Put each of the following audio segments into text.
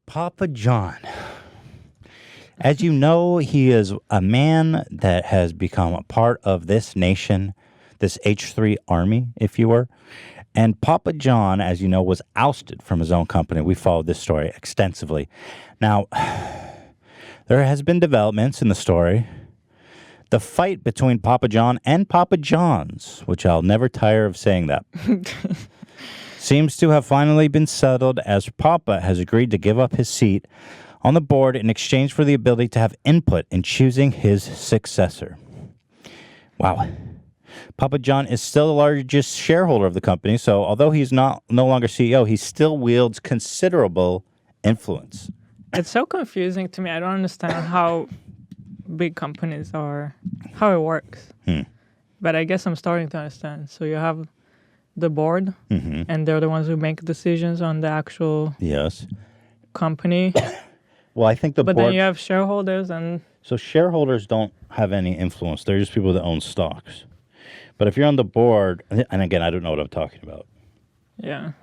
Papa John. As you know, he is a man that has become a part of this nation, this H3 army, if you were. And Papa John, as you know, was ousted from his own company. We followed this story extensively. Now, there has been developments in the story. The fight between Papa John and Papa John's, which I'll never tire of saying that, seems to have finally been settled as Papa has agreed to give up his seat on the board in exchange for the ability to have input in choosing his successor. Wow. Papa John is still the largest shareholder of the company, so although he's no longer CEO, he still wields considerable influence. It's so confusing to me. I don't understand how big companies are, how it works. But I guess I'm starting to understand. So you have the board, and they're the ones who make decisions on the actual company. Well, I think But then you have shareholders and... So shareholders don't have any influence. They're just people that own stocks. But if you're on the board, and again, I don't know what I'm talking about. Yeah.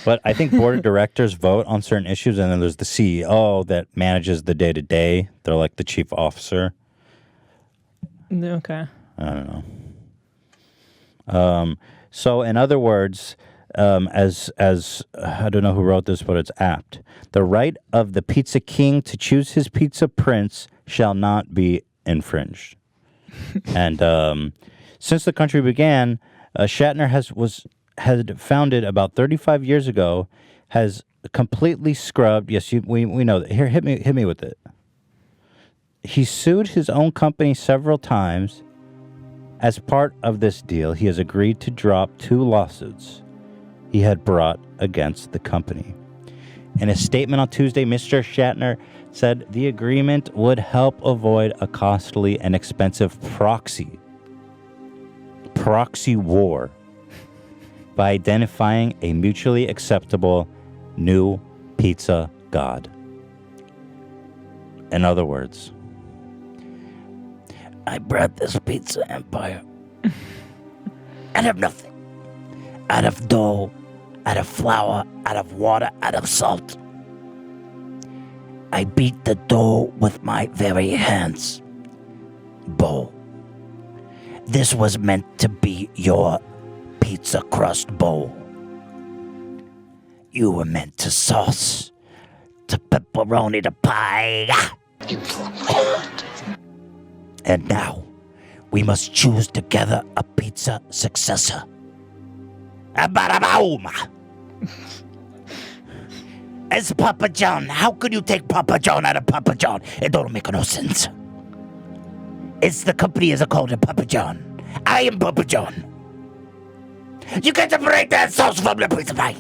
But I think board of directors vote on certain issues, and then there's the CEO that manages the day-to-day. They're like the chief officer. Okay. I don't know. So in other words, as I don't know who wrote this, but it's apt. The right of the pizza king to choose his pizza prince shall not be infringed. And since the country began, Shatner had founded about 35 years ago, has completely scrubbed. Yes, we know that. Here, hit me with it. He sued his own company several times. As part of this deal, he has agreed to drop 2 lawsuits he had brought against the company. In a statement on Tuesday, Mr. Shatner said the agreement would help avoid a costly and expensive proxy war by identifying a mutually acceptable new pizza god. In other words, I brought this pizza empire out of nothing. Out of dough, out of flour, out of water, out of salt. I beat the dough with my very hands. Bo. This was meant to be your pizza crust bowl. You were meant to sauce, to pepperoni, to pie. And now, we must choose together a pizza successor. As Papa John, how could you take Papa John out of Papa John? It don't make no sense. It's the company is called Papa John. I am Papa John. You can't separate that sauce from the pizza pie.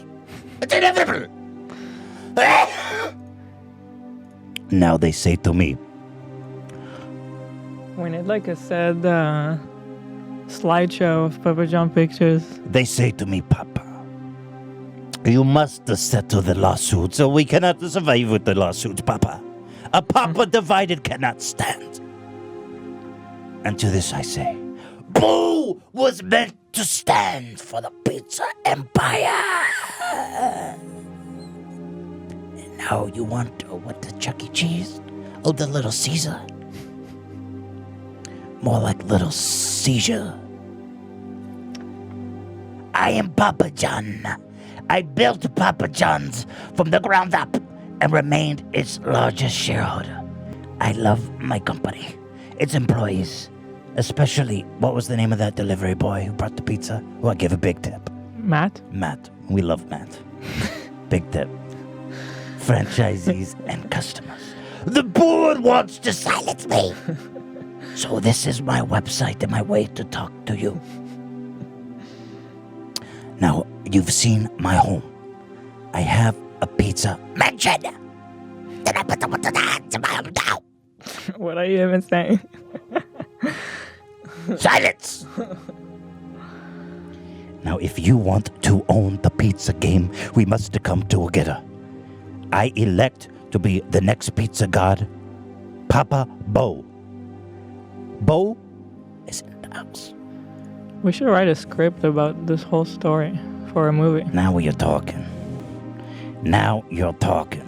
It's inevitable. Now they say to me, we need like a sad slideshow of Papa John pictures. They say to me, Papa, you must settle the lawsuit, so we cannot survive with the lawsuits, Papa. A Papa divided cannot stand. And to this I say, Boo was meant to stand for the pizza empire. And now you want what, the Chuck E. Cheese? Oh, the Little Caesar? More like Little Seizure. I am Papa John. I built Papa John's from the ground up and remained its largest shareholder. I love my company, its employees, especially, what was the name of that delivery boy who brought the pizza? Who I give a big tip. Matt. We love Matt. Big tip. Franchisees and customers. The board wants to silence me. So this is my website and my way to talk to you. Now, you've seen my home. I have a pizza mansion. What are you even saying? Silence! Now, if you want to own the pizza game, we must come together. I elect to be the next pizza god, Papa Bo. Bo is in the house. We should write a script about this whole story for a movie. Now you're talking. Now you're talking.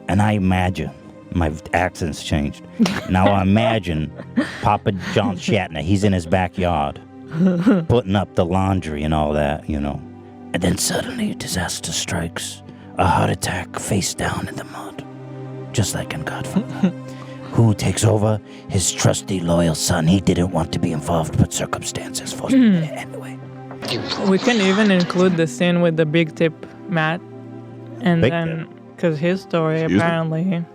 And I imagine, my accent's changed. Now I imagine Papa John Shatner, he's in his backyard, putting up the laundry and all that, you know. And then suddenly a disaster strikes. A heart attack face down in the mud. Just like in Godfather. Who takes over? His trusty, loyal son. He didn't want to be involved, but circumstances forced him anyway. We can even include the scene with the big tip Matt. And Big then, because his story Excuse me? apparently...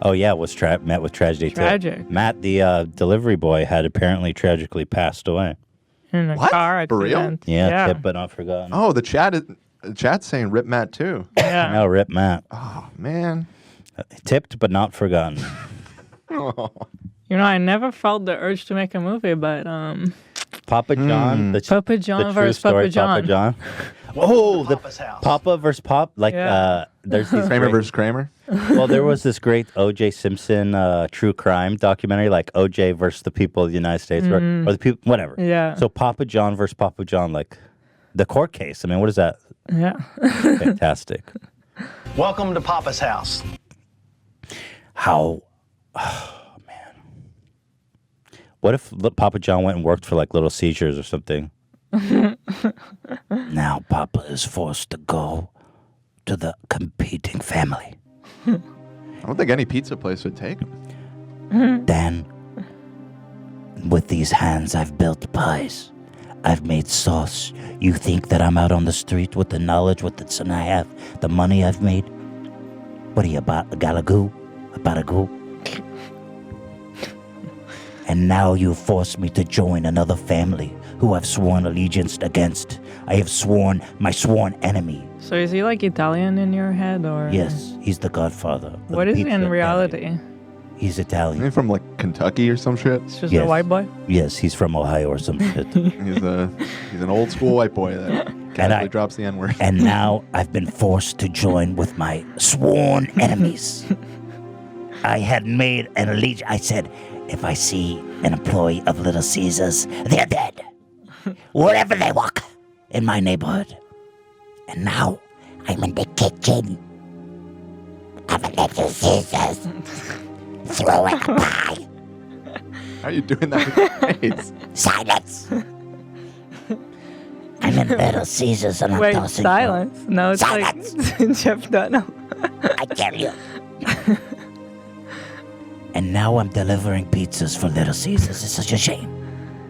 Oh, yeah, was met with tragedy. Tragic. Too. Matt, the delivery boy, had apparently tragically passed away. In a What? car For real? accident. Yeah, tip but not forgotten. Oh, the chat's saying Rip Matt too. Yeah. No, rip Matt. Oh man. Tipped but not forgotten. Oh. You know, I never felt the urge to make a movie, but Papa John, Papa John the true versus story, Papa John. Papa John. Oh, the Papa's house. Papa versus Pop. Like, Yeah. there's these Kramer great- versus Kramer. Well, there was this great O.J. Simpson true crime documentary, like O.J. versus the people of the United States, or the people, whatever. Yeah. So Papa John versus Papa John, like the court case. I mean, what is that? Yeah. Fantastic. Welcome to Papa's house. How, oh, man. What if Papa John went and worked for like Little Seizures or something? Now Papa is forced to go to the competing family. I don't think any pizza place would take him. Then, with these hands, I've built pies. I've made sauce. You think that I'm out on the street with the knowledge, with the son I have, the money I've made? What are you, about a galagoo? About a goo? And now you force me to join another family who I've sworn allegiance against. I have sworn my sworn enemy. So is he like Italian in your head, or Yes, he's the godfather. of What the is he pizza in family. reality? He's Isn't he Italian. from like Kentucky or some shit? It's just Yes. a white boy. Yes, he's from Ohio or some shit. He's an old school white boy that casually drops the N-word. And now I've been forced to join with my sworn enemies. I had made an allegiance. I said, if I see an employee of Little Caesars, they're dead. Wherever they walk in my neighborhood. And now I'm in the kitchen of a Little Caesars, throwing a pie. How are you doing that with your face? Silence. I'm in Little Caesars and I'm Wait, tossing. silence? No, it's Silence. like Jeff Dunham. I tell you. And now I'm delivering pizzas for Little Caesars. It's such a shame.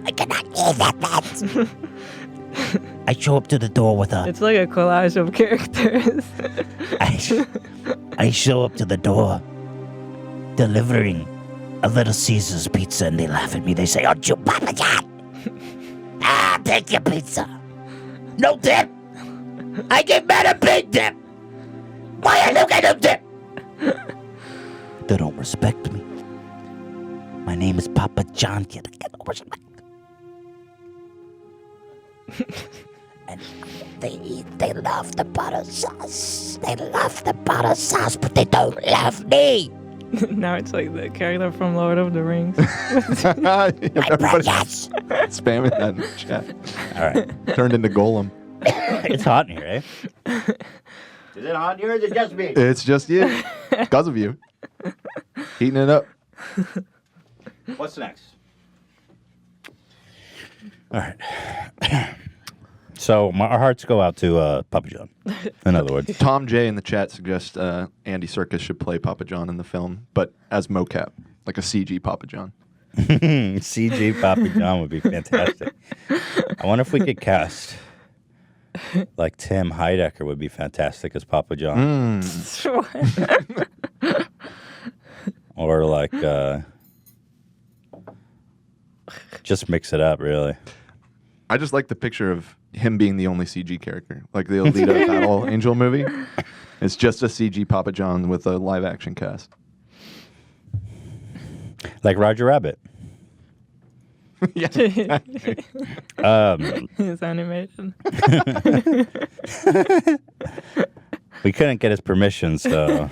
I cannot hear that. I show up to the door with a. It's like a collage of characters. I show up to the door, delivering a Little Caesars pizza, and they laugh at me. They say, "Aren't you Papa John? Take your pizza. No tip. I give man a big tip. Why are you getting a tip?" They don't respect me. My name is Papa John, yet I get no respect. And they love the butter sauce. They love the butter sauce, but they don't love me. Now it's like the character from Lord of the Rings. Everybody's Yes. spamming that in the chat. All right. Turned into Golem. It's hot in here, eh? Is it hot in here or is it just me? It's just you. Because of you. Heating it up. What's next? All right. So our hearts go out to Papa John. In other words, Tom J in the chat suggests Andy Serkis should play Papa John in the film, but as mocap, like a CG Papa John. CG Papa John would be fantastic. I wonder if we could cast like Tim Heidecker would be fantastic as Papa John, Sure. or like just mix it up. Really, I just like the picture of him being the only CG character, like the Alita Battle Angel movie. It's just a CG Papa John with a live action cast. like Roger Rabbit. Yeah. It's animated. We couldn't get his permission, so